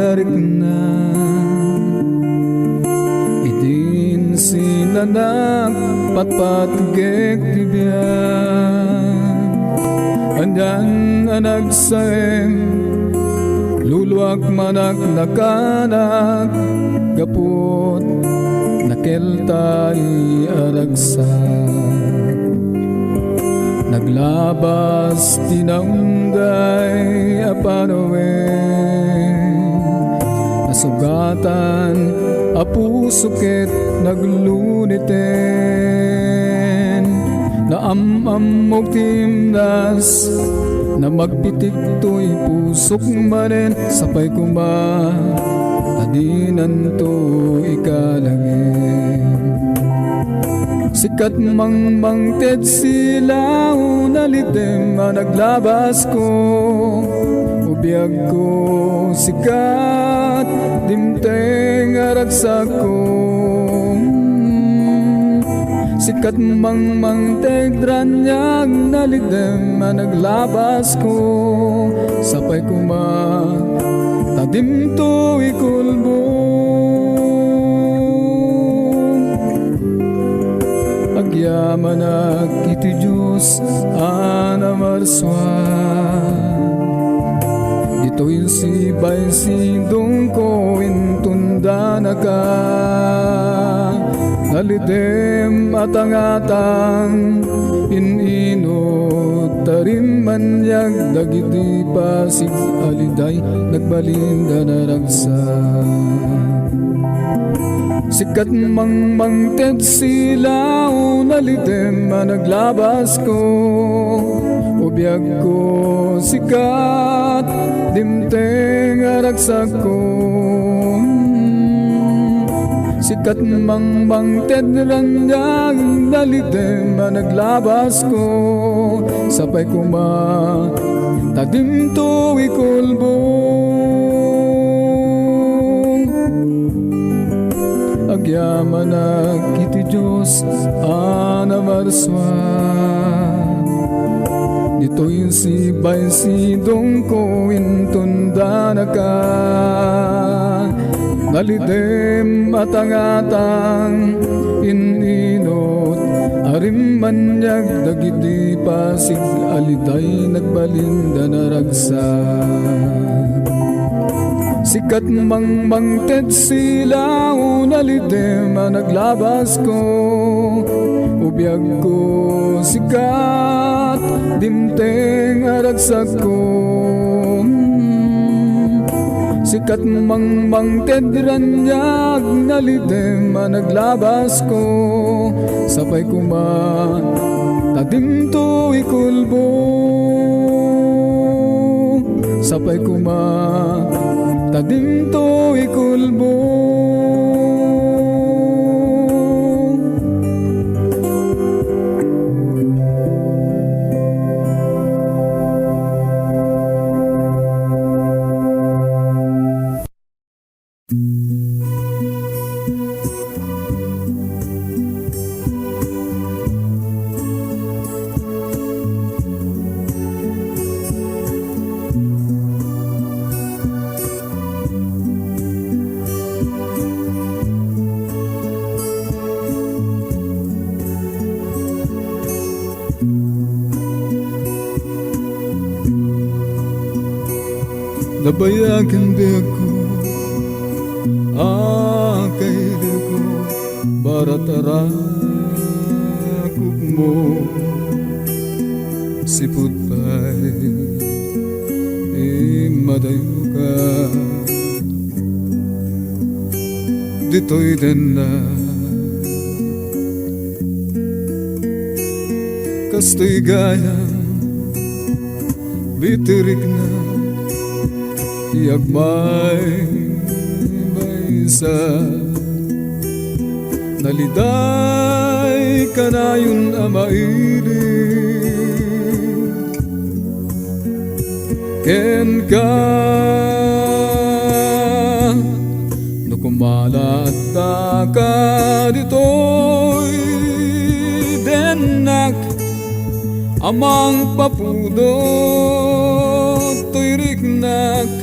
narik na idin sinanak patpatgek tibyan andan anagsaem luluak manak nakanak gapot nakeltay aragsak naglabas tinaunday apanoen nasugatan apusukit nagluniten naamamog timnas na magpitik to'y pusok manen sapay kuma adinan to ikalangin sikat mangmangted sila unalitem na naglabas ko ubiyag ko sikat dimteng aragsak ko sikat mangmangted dranyag nalitem na naglabas ko sapay kuma tadim to ikulbo agyaman iti Diyos anamarsuan ito'y sibay sidong ko intunda na ka nalidem at angatang ininot tarim manyag dagiti pasig aliday nagbalinda na ragsak sikat mangmangted sila unalitem na naglabas ko ubiyag ko sikat dimteng aragsak ko sikat mangmangted ranyag nalitem na naglabas ko sapay kuma tadim to ikulbo agyaman iti Diyos anamarsuan dito'y sibay sidong ko intunda na ka nalidem at angatang ininot arim manyag dagiti pasig aliday nagbalinda na ragsak sikat mangmangted sila unalitem na naglabas ko ubiyag ko sikat dimteng aragsak ko sikat mangmangted ranyag nalitem na naglabas ko sapay kuma tadim to ikulbo sapay kuma tadim to ikulbo nabayagan di ako akaili ko baratarakuk mo siput pa'y imadayo ka dito'y din na kasto'y gayang bitirik na yagmay baysa naliday kanayon amailig ken ka nukumala at ka dito'y denak amang papudo to'y riknak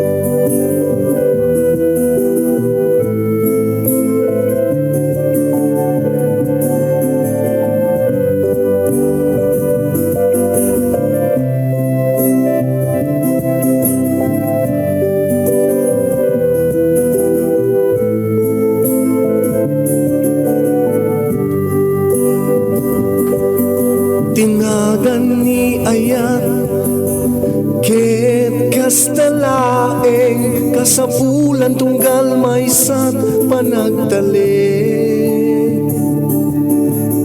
kasapulan tunggal maysat panagtali.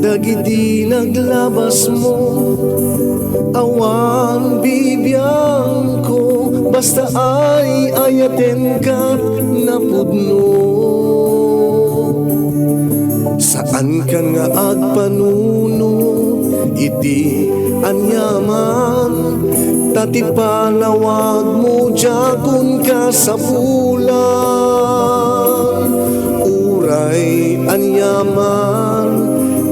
Dagiti naglabas mo, awan bibiyang ko, basta ay ayaten ka napudno. Saan ka nga agpanuno, iti anyaman, tati panawag mo jakon ka sa bulan. Uray anyaman,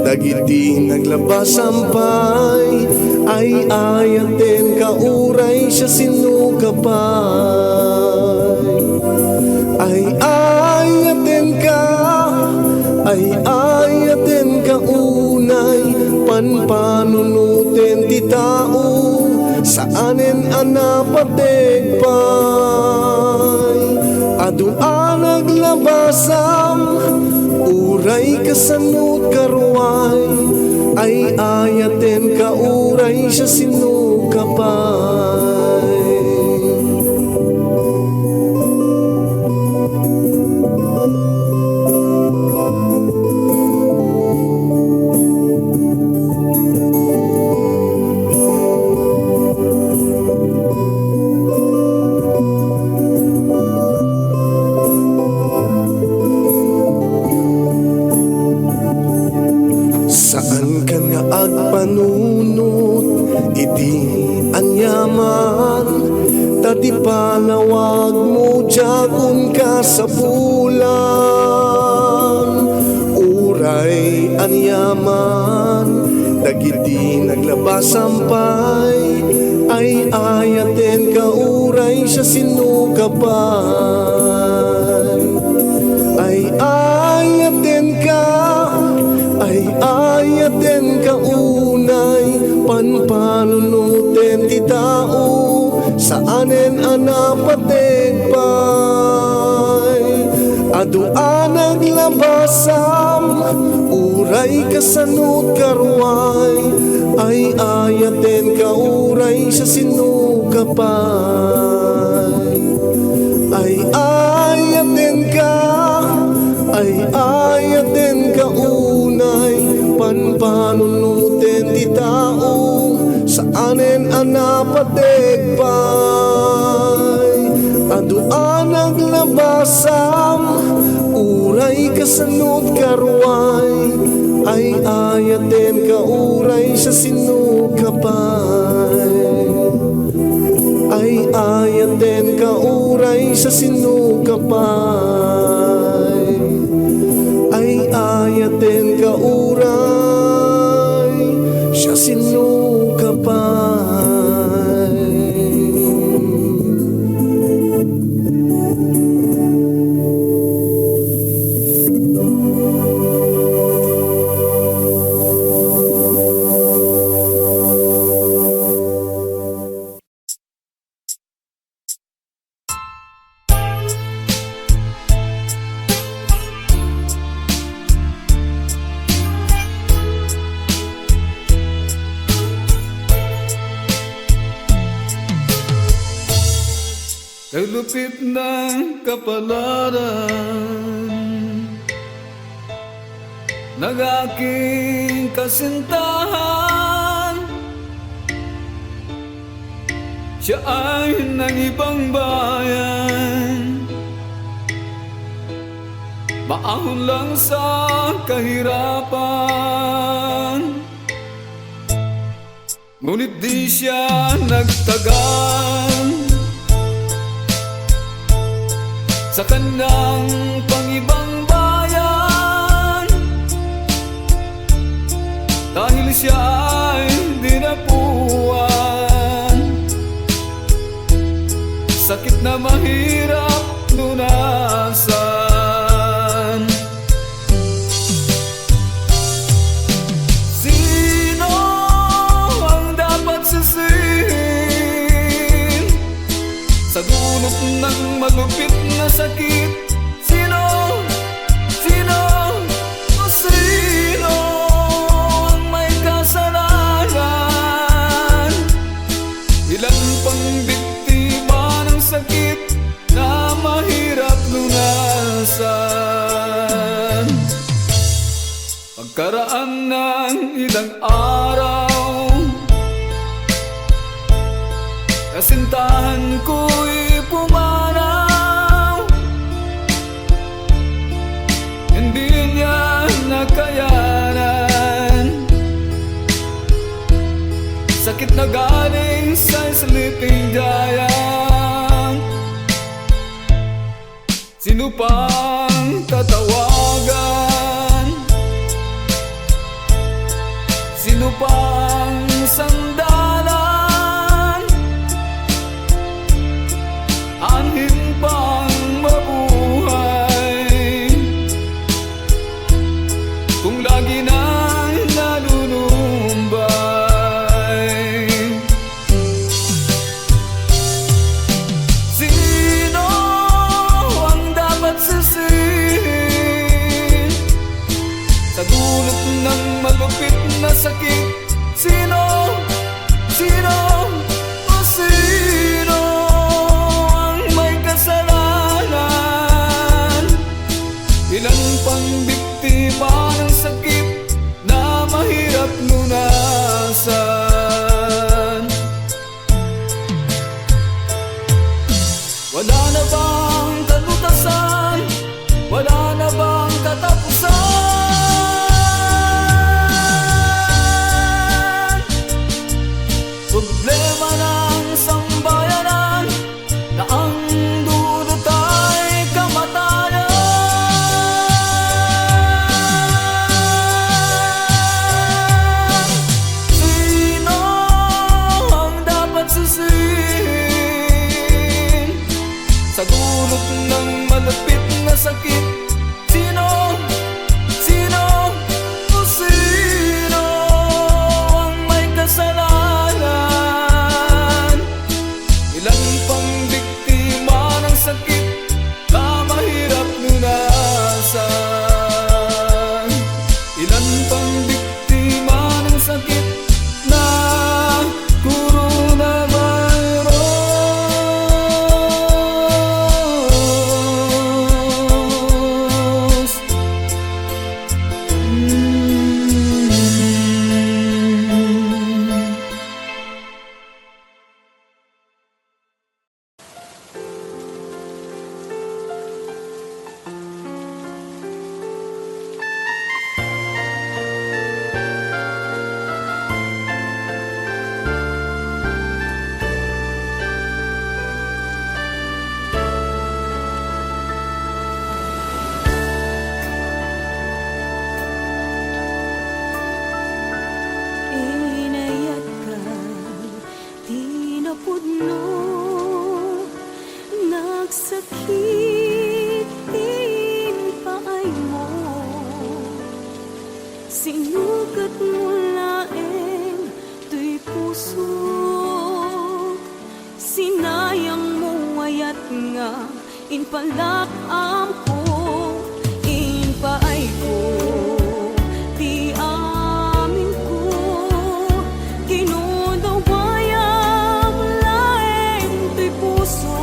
dagiti naglabas sampay, ay ayaten ka uray siya sinukapay. Ay ayaten ka, ay ayaten ka unay, panpanunuten ti tao, saanen anapatek pay. Adua naglabasam, uray kasanut karuay, ay ayaten ka uray siya sinukapay. Saan ka nga agpanunot, iti anyaman, tati panawag mo jakon ka sa bulan. Uray anyaman, dagiti naglabas sampay, ay ayaten ka uray siya sinukapay. Ay ayaten ka, ay ayaten ka unay, panpanunuten ti tao, saanen anapatek pay. Adua naglabasam, uray kasanut karuay, ay ayaten ka uray siya sinukapay. Ay ayaten ka, ay ayaten ka unay, panpanunuten ti tao, saanen anapatek pay. Adua naglabasam, uray kasanut karuay, ay ayaten ka uray siya sinukapay. Ay ayaten ka uray siya sinukapay. Ay ayaten ka uray siya sinukapay. Kay lupit ng kapalaran ng aking kasintahan, siya ay ng ibang bayan, maahon lang sa kahirapan, ngunit di siya nagtagal sa kanyang pangibang bayan, dahil siya ay dinapuan, sakit na mahirap lunasan. Sino ang dapat sisihin sa dulot ng malupit na sakit? Sino? Sino? O sino ang may kasalanan? Ilan pang biktima ng sakit na lunasan. Pagkaraan ng ilang araw, kasintahan ko'y pumanaw. Hindi niya nakayanan, sakit na galing sa sleeping giant. Sino pang tatawagan? Sino pang sandalan? Anhin pang mabuhay kung lagi nang nalulumbay? Sino ang dapat sisihin sa dulot ng malupit na sakit? Sino? Sino? O sino ang may kasalanan? Ilan pang biktima ng sakit na mahirap lunasan? Wala na bang kalutasan? Wala na bang katapusan? Problema ng sambayanan na ang dulot ay kamatayan. Sino ang dapat sisihin sa dulot ng malapit na sakit? Sino? Sino? O sino ang may kasalanan? Ilan pang biktima ng sakit na mahirap lunasan? Ilan pang biktima ng sakit na coronavirus? Inayat ka, di napudno, nagsakit din paay mo. Sinugat mo laeng to'y puso, sinayang mo ayat nga, inpalakam ko, inpaay ko. Di amin ko kinudawayang laeng to'y puso,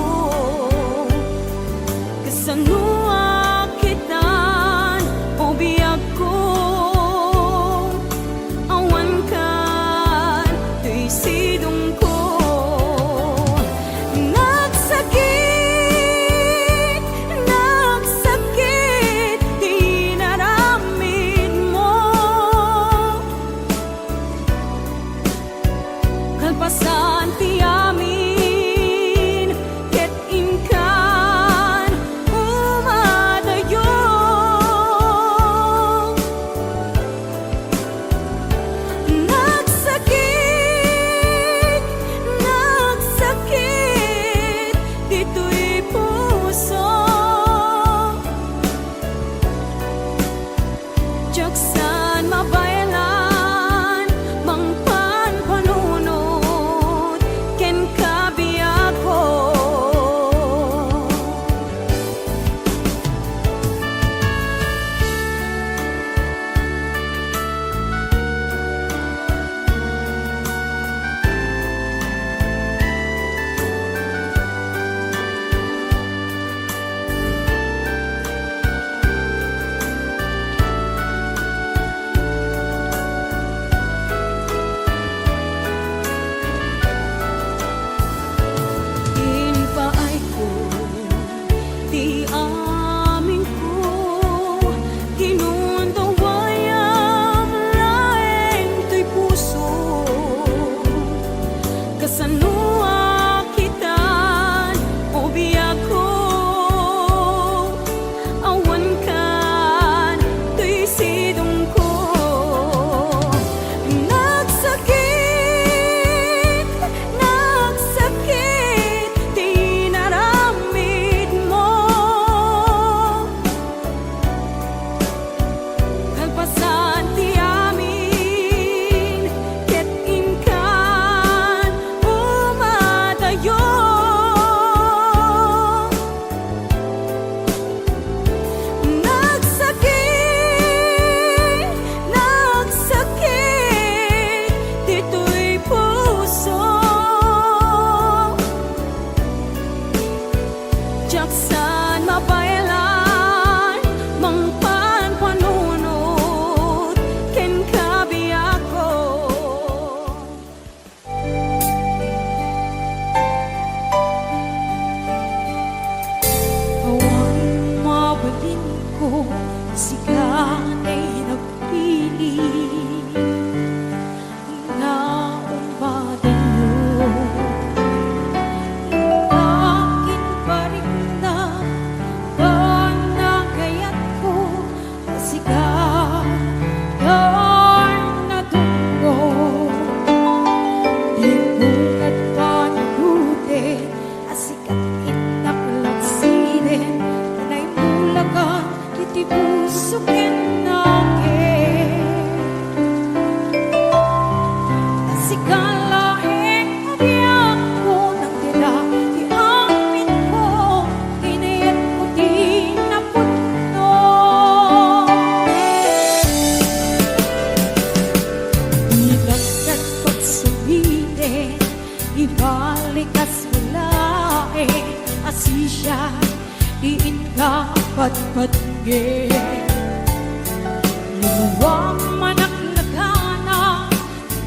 kasanua kitan o biyag ko, awan kan to'y sidong ko. Nagsakit, nagsakit, di naramid mo. Kalpasan ti amin, ket inkan, di puso kinakit. Kasi kalaing kabiyak ko ng tila, di amin ko, inayat ko di napuno. Ilagkat ko't sabihin, ibalik as walain, asisya, diin ka patpatgin. Luwang manaklagana,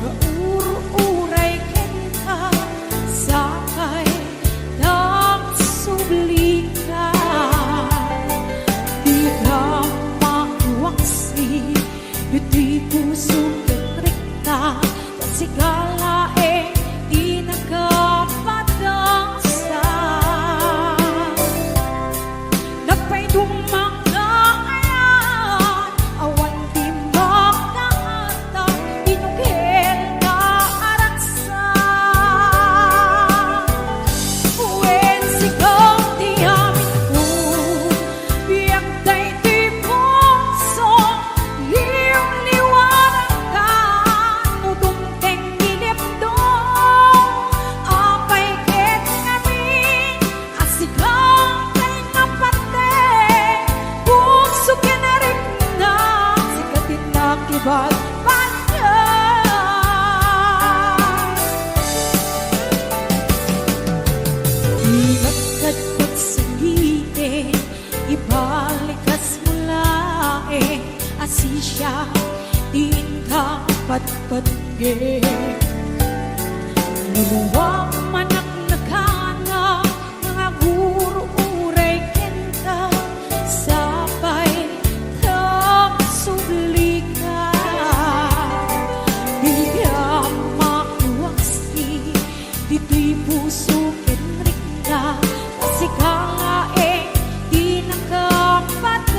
gaur-uray kenta, sakay nagsubli ka. Di ka makuwaksi, di puso katrikta, kasi kalae di nagkapadasa. Napay dumanggayan, awan di makahata, inugel ka araksa. When sigaw di amin ko, biyak day di puso, liyong liwanag ka, nudumteng dilipdong, apay ket ngamin, asigang kay napatay, puso kinarik na, sikatin na kibag Ilagkat ko't sabihin, ibalik as mulain, asisya, diin ka patpatgin. Niluwang manaklagana, mga guro-uray kenta, sabay nagsubli ka. Di ka makuwaksi, dito'y puso kinrikta, kasi kalae di nakapadasa.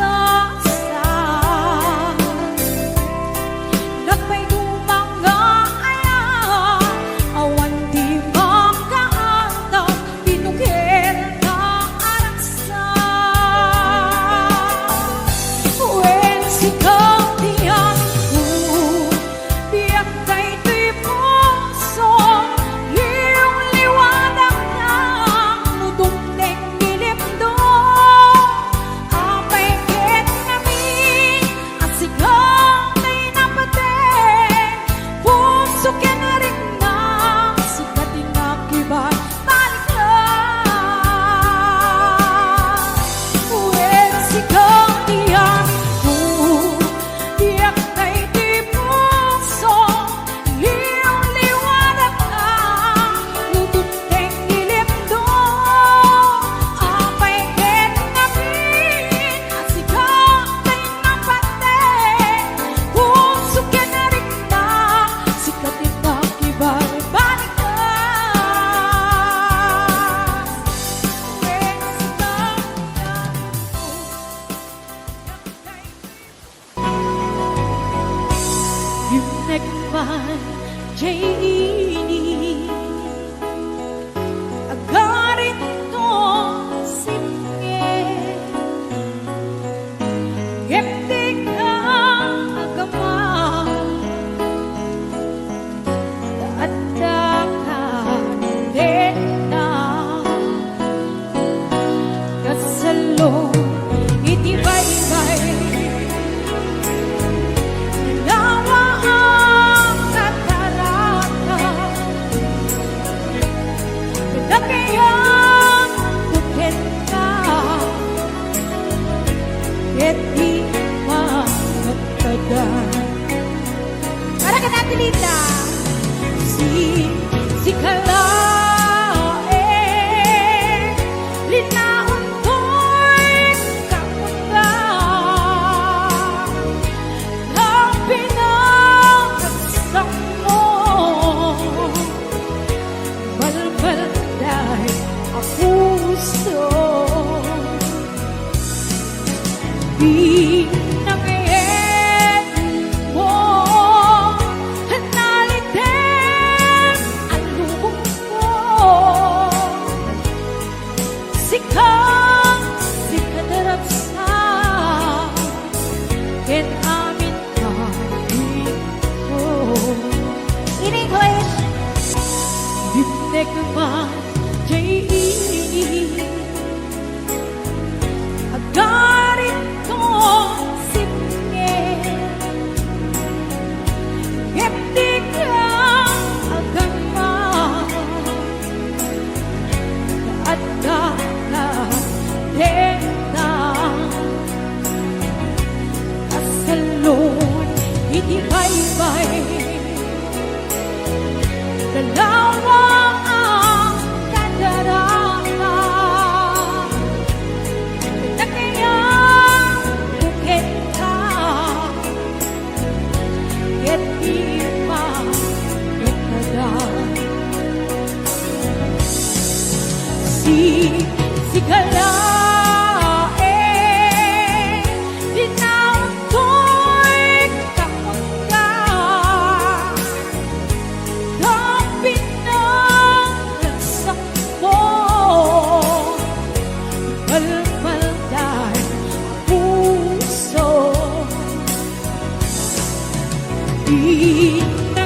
Napay dumanggayan, awan di makaanta, pinugel ka araksa. When sigaw di amin ko, biyak day di puso, liyong liwanag na, nudumteng dilipdong, apay ket ngamin, asigang kay napatay, puso kinarik na, sikatin na kibag balikan. When sigaw di amin ko, biyak day di puso, liyong liwanag na, nudumteng dilipdong, apay ket ngamin, asigang kay napatay, puso kinarik na, sikatin na kibag balikan. When sigaw di amin ko, yung nagman Janie, agarit to simye, geptik ang agama, taadakan din na, kasalo itibaybay, nawa ang katarata, nagkayang buken ka, ket di magtagan. Para ka natin, Linda. Si kalae, linaon ko'y kapunta, ang pinakagsam mo, balbal dahil ang puso, di nangayen mo, nalitin ang lubog mo, sikat, sikat darap sa ganito simple. Hindi ka agama at kakatenda kasalun hindi baybay dalawa ang kadarama na kaya bukit ka at iba ikada si kalae dinaw ko'y kamunga kapit ng lansak mo balbal dahil puso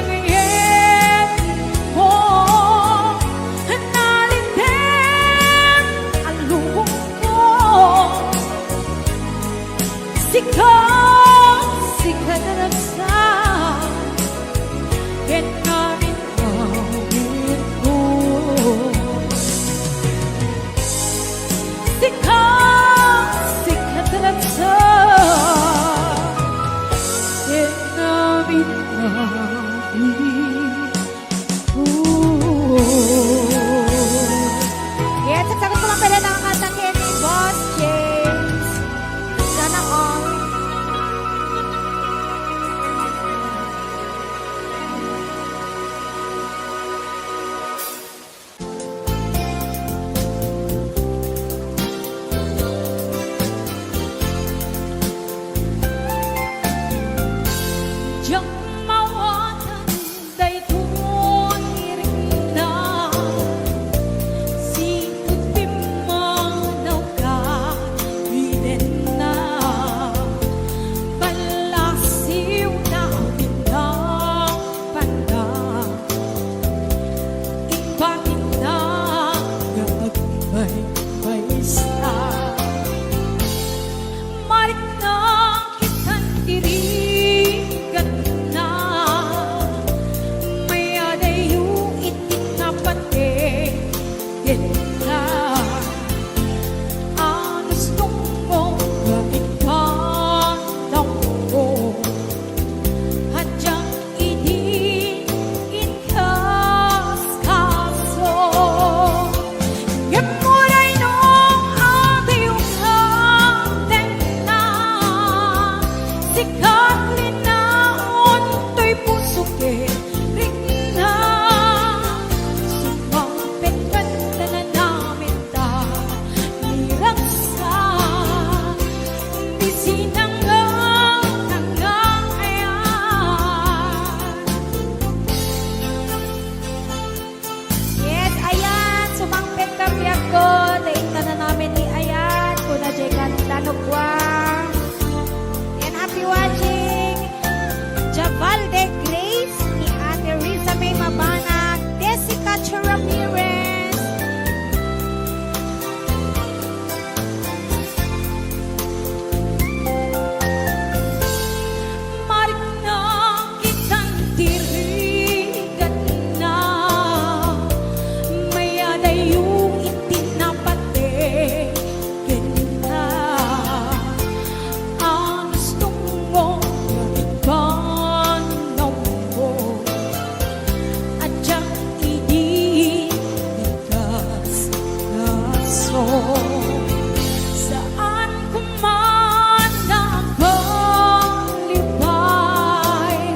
inangayin mo nalitin ang lubong ko sikat na nagsak yan namin gawin ko sikat na nagsak yan namin gawin ko. Yes, sasagot ko lang pala ng kantang ni Boss James. Sana all. Diyan mawatan dayton irina si pimanaw ka iden na balasiw na bintang panda ipatin na gagbay sa marit na kitang dirigan na may adayo itinapate ganda ang gustong mong gawin ka ng ko hadyang idiin kas kaso Gemuray nung adayo kapten na sikat linaon to'y puso ke rin sumampit ganda na namin ta nirangsa di sinanggang nangangayan. Yes, ayan, sumampit kami ako. Daita na namin ni Ayan. Kuna jay kanta nukwa. And happy watching. Javalde Grace ni Ate Riza May Mabana. Jessica Ramirez. Marit na kitang dirigan na may adayong itinapate ganda ang gustong mong gawin ka ng mo at diyang idigas kaso saan kuman nakalibay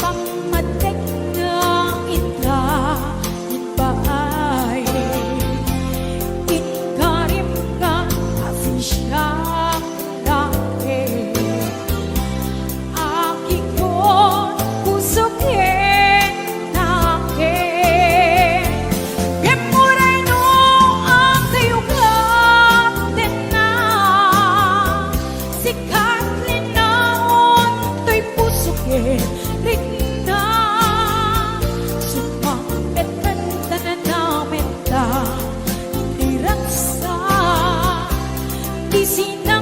pamatek na ita ibaay ikarim ka kasi siyang dahil aki ko pusukin nakin Gemuray no ang tayo kapten na sikat linaon to'y pusukin rin na sumampit ganda na namin ta nirangsa di sinabi